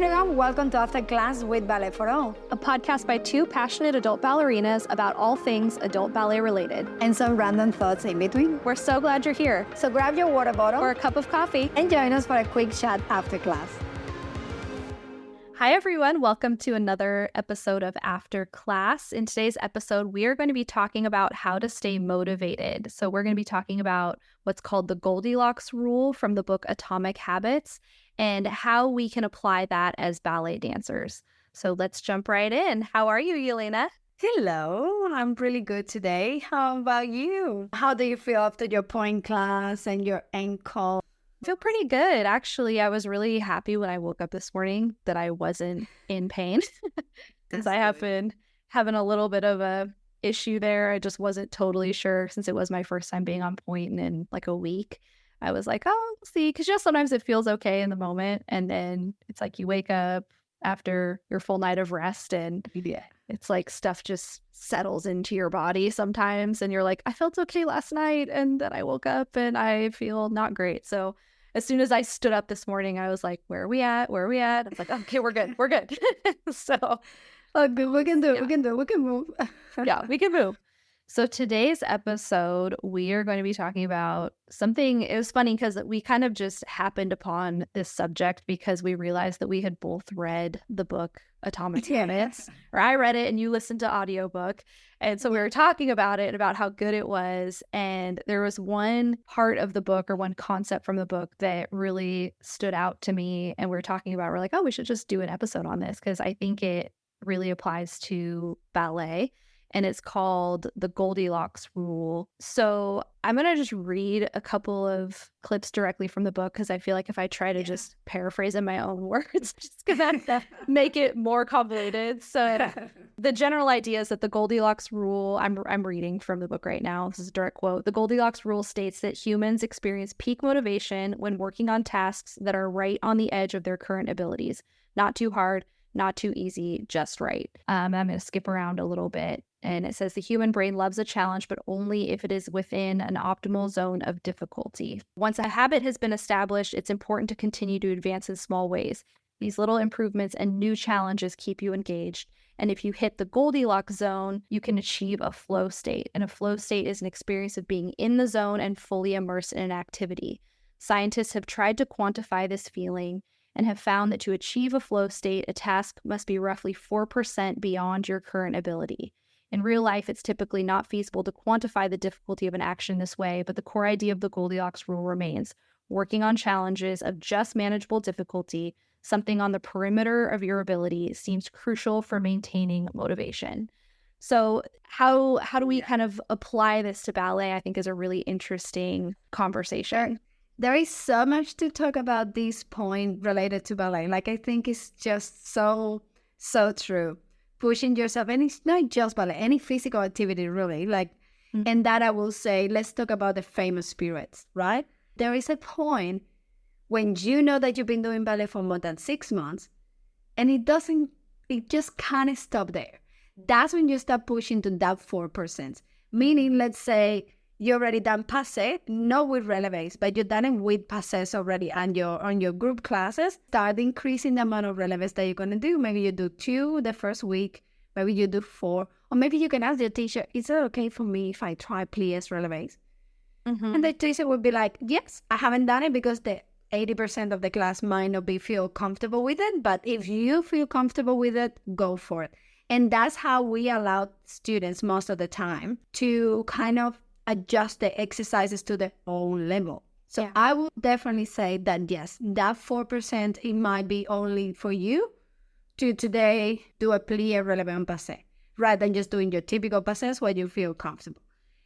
everyone, welcome to After Class with Ballet for All, a podcast by two passionate adult ballerinas about all things adult ballet related, and some random thoughts in between. We're so glad you're here. So grab your water bottle or a cup of coffee and join us for a quick chat after class. Hi everyone, welcome to another episode of After Class. In today's episode, we are going to be talking about how to stay motivated. So we're going to be talking about what's called the Goldilocks rule from the book Atomic Habits and how we can apply that as ballet dancers. So let's jump right in. How are you, Yelena? Hello, I'm really good today. How about you? How do you feel after your point class and your ankle? I feel pretty good. Actually, I was really happy when I woke up this morning that I wasn't in pain since I have been having a little bit of a issue there. I just wasn't totally sure since it was my first time being on point in like a week. I was like, oh, we'll see, because just sometimes it feels okay in the moment. And then it's like you wake up after your full night of rest and it's like stuff just settles into your body sometimes. And you're like, I felt okay last night. And then I woke up and I feel not great. So as soon as I stood up this morning, I was like, where are we at? Where are we at? I was like, okay, we're good. We're good. So we can do it. We can move. Yeah, we can move. So today's episode, we are going to be talking about something. It was funny because we kind of just happened upon this subject because we realized that we had both read the book Atomic Habits, or I read it and you listened to audiobook. And so we were talking about it and about how good it was. And there was one part of the book or one concept from the book that really stood out to me. And we were talking about, we're like, oh, we should just do an episode on this because I think it really applies to ballet. And it's called the Goldilocks rule. So I'm going to just read a couple of clips directly from the book because I feel like if I try to just paraphrase in my own words, it's just going to make it more convoluted. So the general idea is that the Goldilocks rule, I'm reading from the book right now. This is a direct quote. The Goldilocks rule states that humans experience peak motivation when working on tasks that are right on the edge of their current abilities. Not too hard, not too easy, just right. I'm going to skip around a little bit. And it says the human brain loves a challenge, but only if it is within an optimal zone of difficulty. Once a habit has been established, it's important to continue to advance in small ways. These little improvements and new challenges keep you engaged. And if you hit the Goldilocks zone, you can achieve a flow state. And a flow state is an experience of being in the zone and fully immersed in an activity. Scientists have tried to quantify this feeling and have found that to achieve a flow state, a task must be roughly 4% beyond your current ability. In real life, it's typically not feasible to quantify the difficulty of an action this way, but the core idea of the Goldilocks rule remains. Working on challenges of just manageable difficulty, something on the perimeter of your ability, seems crucial for maintaining motivation. So how do we kind of apply this to ballet, I think is a really interesting conversation. There is so much to talk about this point related to ballet. Like, I think it's just so true. Pushing yourself, and it's not just ballet, any physical activity really, like, and that I will say, let's talk about the famous periods, right? There is a point when you know that you've been doing ballet for more than 6 months, and it just can't stop there. That's when you start pushing to that 4%. Meaning, let's say, you're already done passé, not with releves, but you're done it with passés already on your group classes. Start increasing the amount of releves that you're going to do. Maybe you do 2 the first week, maybe you do 4, or maybe you can ask your teacher, is it okay for me if I try pliés releves? And the teacher would be like, yes, I haven't done it because the 80% of the class might not feel comfortable with it, but if you feel comfortable with it, go for it. And that's how we allow students most of the time to kind of adjust the exercises to their own level. So I would definitely say that yes, that 4%, it might be only for you to today do a plié relevant passé, rather than just doing your typical passés where you feel comfortable.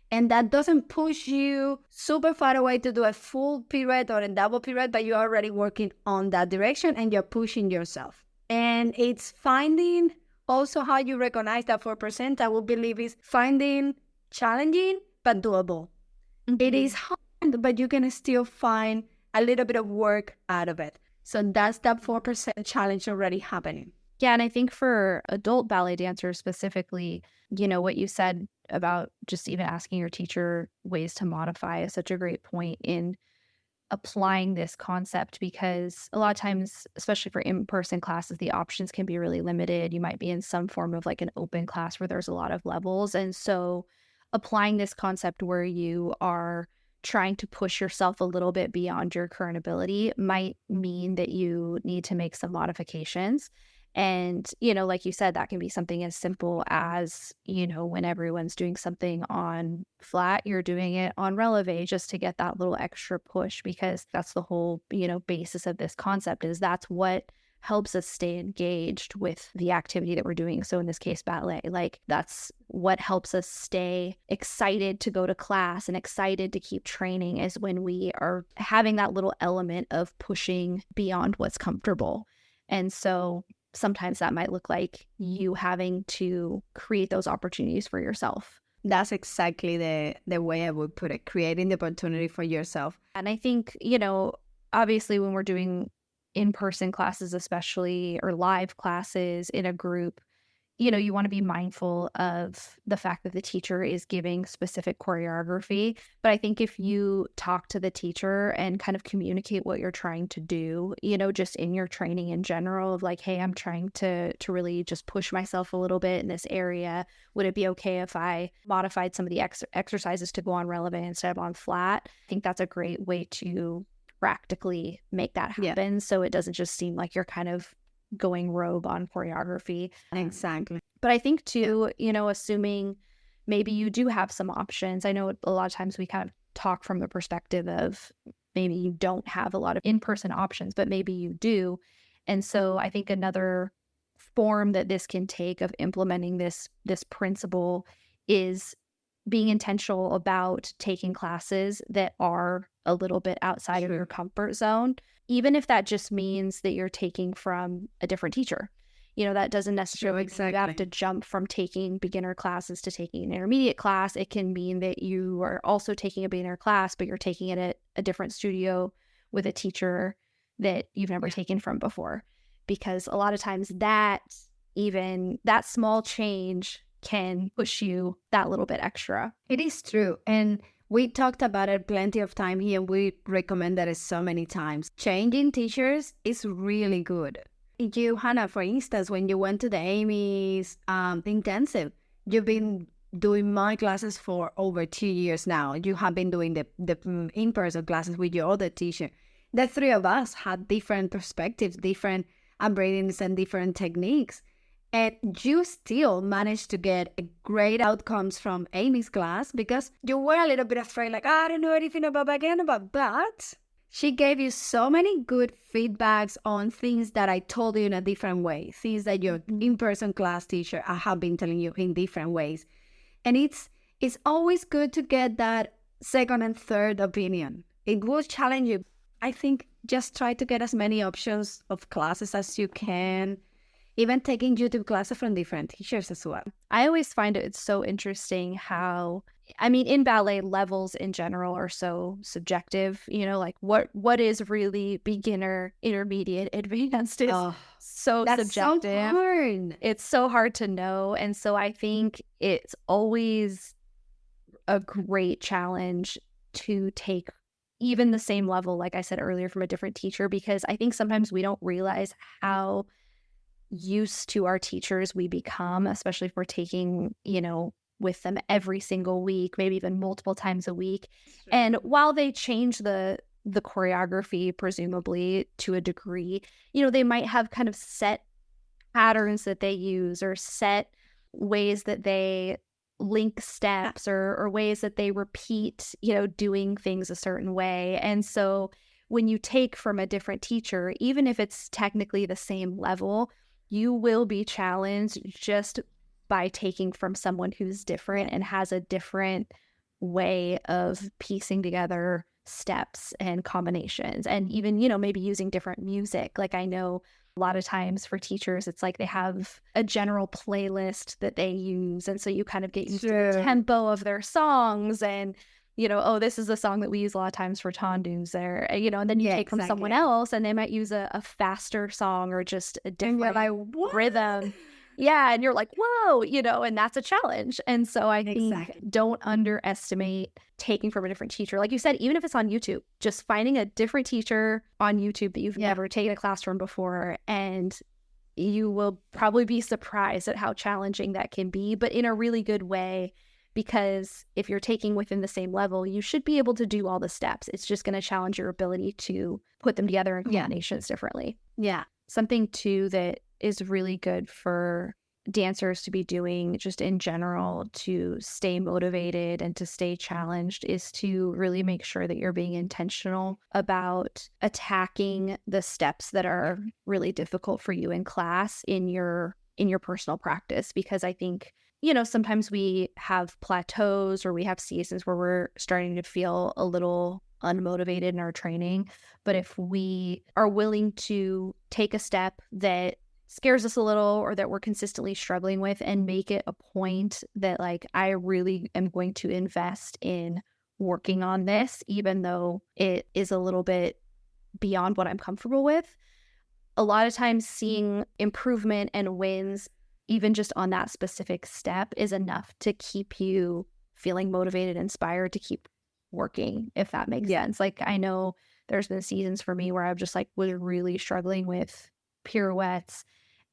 And that doesn't push you super far away to do a full pirouette or a double pirouette, but you're already working on that direction and you're pushing yourself. And it's finding also how you recognize that 4%, I would believe is finding challenging but doable. It is hard, but you can still find a little bit of work out of it. So that's that 4% challenge already happening. Yeah, and I think for adult ballet dancers specifically, you know, what you said about just even asking your teacher ways to modify is such a great point in applying this concept, because a lot of times, especially for in-person classes, the options can be really limited. You might be in some form of like an open class where there's a lot of levels. And so applying this concept where you are trying to push yourself a little bit beyond your current ability might mean that you need to make some modifications. And, like you said, that can be something as simple as, when everyone's doing something on flat, you're doing it on releve just to get that little extra push, because that's the whole, basis of this concept, is that's what helps us stay engaged with the activity that we're doing. So in this case, ballet, like that's what helps us stay excited to go to class and excited to keep training, is when we are having that little element of pushing beyond what's comfortable. And so sometimes that might look like you having to create those opportunities for yourself. That's exactly the way I would put it, creating the opportunity for yourself. And I think, obviously when we're doing in-person classes, especially, or live classes in a group, you want to be mindful of the fact that the teacher is giving specific choreography. But I think if you talk to the teacher and kind of communicate what you're trying to do, just in your training in general, of like, hey, I'm trying to really just push myself a little bit in this area. Would it be okay if I modified some of the exercises to go on relevant instead of on flat? I think that's a great way to practically make that happen. So it doesn't just seem like you're kind of going rogue on choreography. Exactly. But I think too, assuming maybe you do have some options. I know a lot of times we kind of talk from the perspective of maybe you don't have a lot of in-person options, but maybe you do. And so I think another form that this can take of implementing this principle is being intentional about taking classes that are a little bit outside of your comfort zone, even if that just means that you're taking from a different teacher. That doesn't necessarily mean you have to jump from taking beginner classes to taking an intermediate class. It can mean that you are also taking a beginner class, but you're taking it at a different studio with a teacher that you've never taken from before. Because a lot of times that small change can push you that little bit extra. It is true. And we talked about it plenty of time here, and we recommended it so many times. Changing teachers is really good. You, Hannah, for instance, when you went to the Amy's intensive, you've been doing my classes for over 2 years now. You have been doing the in-person classes with your other teacher. The three of us had different perspectives, different upbringings, and different techniques. And you still managed to get great outcomes from Amy's class, because you were a little bit afraid, like, I don't know anything about Baganova, but she gave you so many good feedbacks on things that I told you in a different way, things that your in-person class teacher I have been telling you in different ways. And it's always good to get that second and third opinion. It will challenge you. I think just try to get as many options of classes as you can. Even taking YouTube classes from different teachers as well. I always find it's so interesting how, in ballet, levels in general are so subjective. Like what is really beginner, intermediate, advanced is so subjective. So hard. It's so hard to know. And so I think it's always a great challenge to take even the same level, like I said earlier, from a different teacher, because I think sometimes we don't realize how used to our teachers we become, especially if we're taking, with them every single week, maybe even multiple times a week. Sure. And while they change the choreography, presumably to a degree, they might have kind of set patterns that they use, or set ways that they link steps, or ways that they repeat, doing things a certain way. And so when you take from a different teacher, even if it's technically the same level, you will be challenged just by taking from someone who's different and has a different way of piecing together steps and combinations, and even, maybe using different music. Like I know a lot of times for teachers, it's like they have a general playlist that they use. And so you kind of get used to the tempo of their songs, and this is a song that we use a lot of times for tendus there, and then you take from someone else and they might use a faster song or just a different rhythm, Yeah, and you're like, whoa, and that's a challenge. And so I think Exactly. don't underestimate taking from a different teacher. Like you said, even if it's on YouTube, just finding a different teacher on YouTube that you've Yeah. never taken a class from before, and you will probably be surprised at how challenging that can be, but in a really good way. Because if you're taking within the same level, you should be able to do all the steps. It's just going to challenge your ability to put them together in Yeah. combinations differently. Yeah. Something too that is really good for dancers to be doing just in general to stay motivated and to stay challenged is to really make sure that you're being intentional about attacking the steps that are really difficult for you in class in your personal practice. Because I think sometimes we have plateaus or we have seasons where we're starting to feel a little unmotivated in our training. But if we are willing to take a step that scares us a little or that we're consistently struggling with and make it a point that like, I really am going to invest in working on this, even though it is a little bit beyond what I'm comfortable with. A lot of times seeing improvement and wins even just on that specific step is enough to keep you feeling motivated, inspired to keep working, if that makes sense. Like I know there's been seasons for me where I've just like was really struggling with pirouettes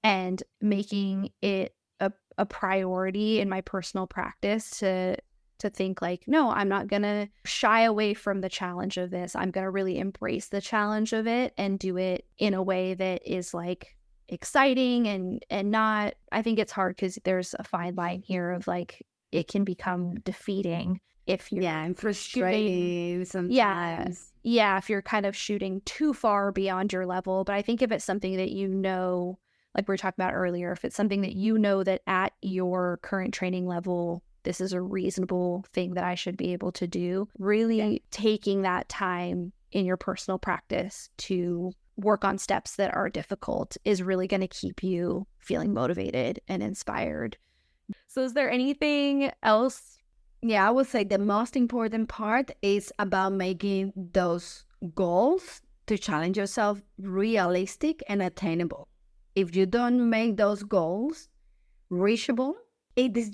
and making it a priority in my personal practice to think like, no, I'm not going to shy away from the challenge of this. I'm going to really embrace the challenge of it and do it in a way that is like exciting and not, I think it's hard because there's a fine line here of like, it can become defeating if you're and frustrating sometimes. Yeah, if you're kind of shooting too far beyond your level. But I think if it's something that like we were talking about earlier, if it's something that that at your current training level, this is a reasonable thing that I should be able to do, really taking that time in your personal practice to work on steps that are difficult is really going to keep you feeling motivated and inspired. So is there anything else? Yeah, I would say the most important part is about making those goals to challenge yourself realistic and attainable. If you don't make those goals reachable,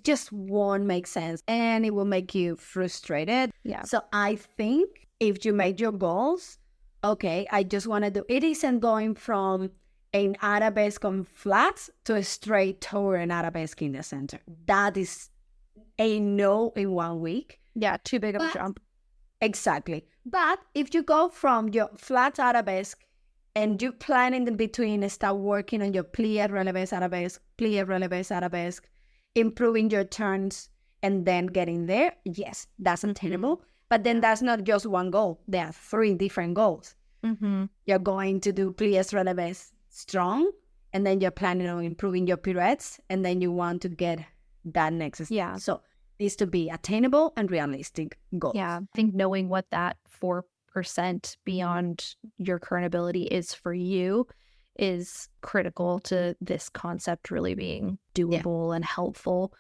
just won't make sense and it will make you frustrated. Yeah. So I think if you make your goals, okay, I just want to do, it isn't going from an arabesque on flats to a straight toward an arabesque in the center. That is a no in 1 week. Yeah, too big of a jump. Exactly. But if you go from your flat arabesque and you plan in the between, start working on your plie, relevé, arabesque, improving your turns, and then getting there, yes, that's attainable. But then that's not just one goal. There are 3 different goals. Mm-hmm. You're going to do plies, relevés strong, and then you're planning on improving your pirouettes, and then you want to get that next step. Yeah. So it needs to be attainable and realistic goals. Yeah. I think knowing what that 4% beyond your current ability is for you is critical to this concept really being doable and helpful.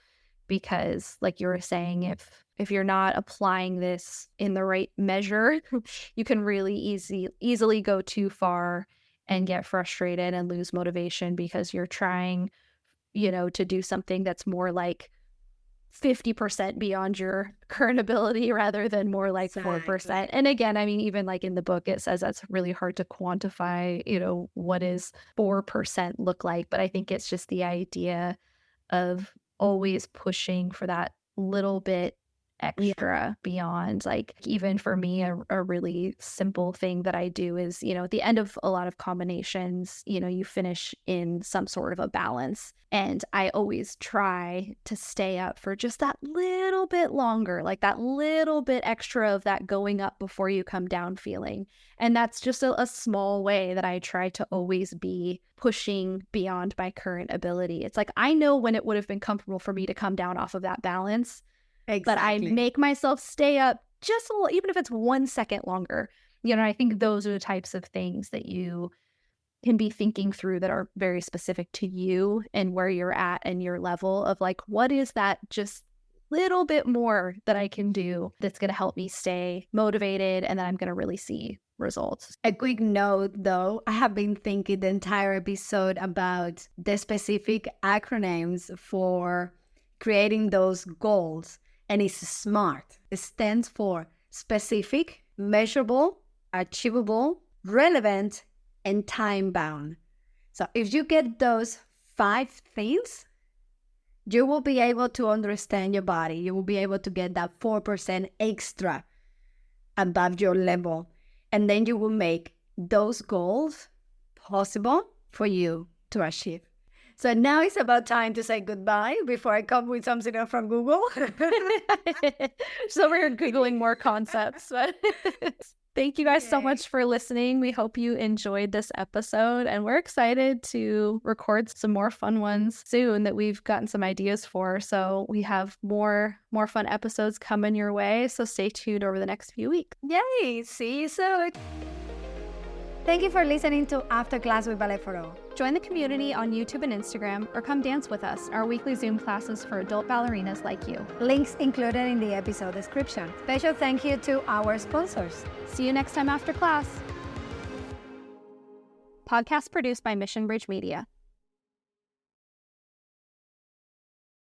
Because like you were saying, if you're not applying this in the right measure, you can really easily go too far and get frustrated and lose motivation because you're trying, to do something that's more like 50% beyond your current ability rather than more like 4%. And again, I mean, even like in the book, it says that's really hard to quantify, what is 4% look like. But I think it's just the idea of always pushing for that little bit extra beyond. Like even for me, a really simple thing that I do is, at the end of a lot of combinations, you finish in some sort of a balance. And I always try to stay up for just that little bit longer, like that little bit extra of that going up before you come down feeling. And that's just a small way that I try to always be pushing beyond my current ability. It's like, I know when it would have been comfortable for me to come down off of that balance. Exactly. But I make myself stay up just a little, even if it's 1 second longer. I think those are the types of things that you can be thinking through that are very specific to you and where you're at and your level of like, what is that just little bit more that I can do that's going to help me stay motivated and that I'm going to really see results. A quick note though, I have been thinking the entire episode about the specific acronyms for creating those goals. And it's SMART. It stands for specific, measurable, achievable, relevant, and time bound. So if you get those 5 things, you will be able to understand your body. You will be able to get that 4% extra above your level. And then you will make those goals possible for you to achieve. So now it's about time to say goodbye before I come with something else from Google. So we're Googling more concepts. Thank you guys so much for listening. We hope you enjoyed this episode, and we're excited to record some more fun ones soon that we've gotten some ideas for. So we have more fun episodes coming your way. So stay tuned over the next few weeks. Yay! See you soon. Thank you for listening to After Class with Ballet for All. Join the community on YouTube and Instagram, or come dance with us, our weekly Zoom classes for adult ballerinas like you. Links included in the episode description. Special thank you to our sponsors. See you next time after class. Podcast produced by Mission Bridge Media.